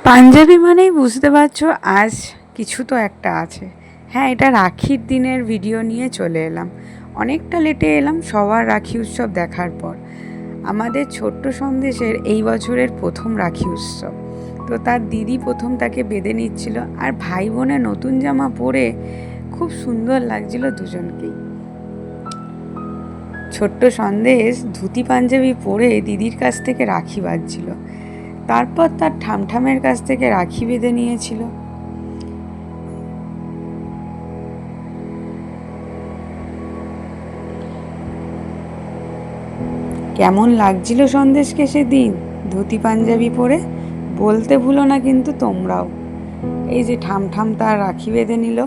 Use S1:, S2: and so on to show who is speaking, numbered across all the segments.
S1: পাঞ্জাবি মানেই বুঝতে পারছো আজ কিছু তো একটা আছে। হ্যাঁ, এটা রাখির দিনের ভিডিও নিয়ে চলে এলাম। অনেকটা লেটে এলাম সবার রাখি উৎসব দেখার পর। আমাদের ছোট্ট সন্দেশের এই বছরের প্রথম রাখি উৎসব। তো তার দিদি প্রথম তাকে বেঁধে নিচ্ছিল, আর ভাই বোনের নতুন জামা পরে খুব সুন্দর লাগছিল দুজনকেই। ছোট্ট সন্দেশ ধুতি পাঞ্জাবি পরে দিদির কাছ থেকে রাখি বাঁধছিল। তারপর তার ঠামঠামের কাছ থেকে রাখি বেঁধে নিয়েছিল। কেমন লাগছিল সন্দেশকে সেদিন ধুতি পাঞ্জাবি পরে, বলতে ভুলো না কিন্তু তোমরাও। এই যে ঠামঠাম তার রাখি বেঁধে নিল।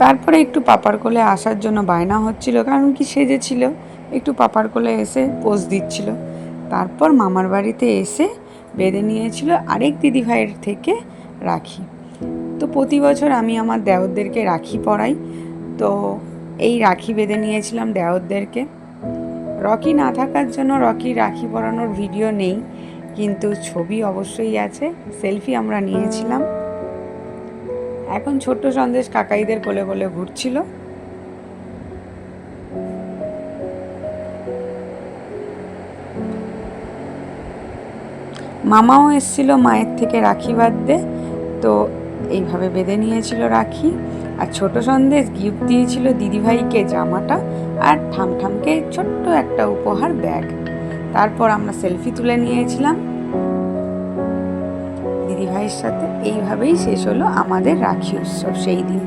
S1: তারপরে একটু পাপার কোলে আসার জন্য বায়না হচ্ছিল, কারণ কি সেজেছিল, একটু পাপার কোলে এসে পোজ দিচ্ছিল। তারপর মামার বাড়িতে এসে বেঁধে নিয়েছিল আরেক দিদিভাইয়ের থেকে রাখি। তো প্রতি বছর আমি আমার দেওরদেরকে রাখি পরাই, তো এই রাখি বেঁধে নিয়েছিলাম দেওরদেরকে। রকি না থাকার জন্য রকির রাখি পরানোর ভিডিও নেই, কিন্তু ছবি অবশ্যই আছে, সেলফি আমরা নিয়েছিলাম। এখন ছোট্ট সন্দেশ কাকাইদের কোলে কোলে ঘুরছিল। মামাও এসেছিল মায়ের থেকে রাখি বাঁধতে, তো এইভাবে বেঁধে নিয়েছিল রাখি। আর ছোট সন্দেশ গিফট দিয়েছিল দিদিভাইকে জামাটা, আর ঠামঠামকে ছোট্ট একটা উপহার ব্যাগ। তারপর আমরা সেলফি তুলে নিয়েছিলাম দিদিভাইয়ের সাথে। এইভাবেই শেষ হলো আমাদের রাখি উৎসব সেই দিন।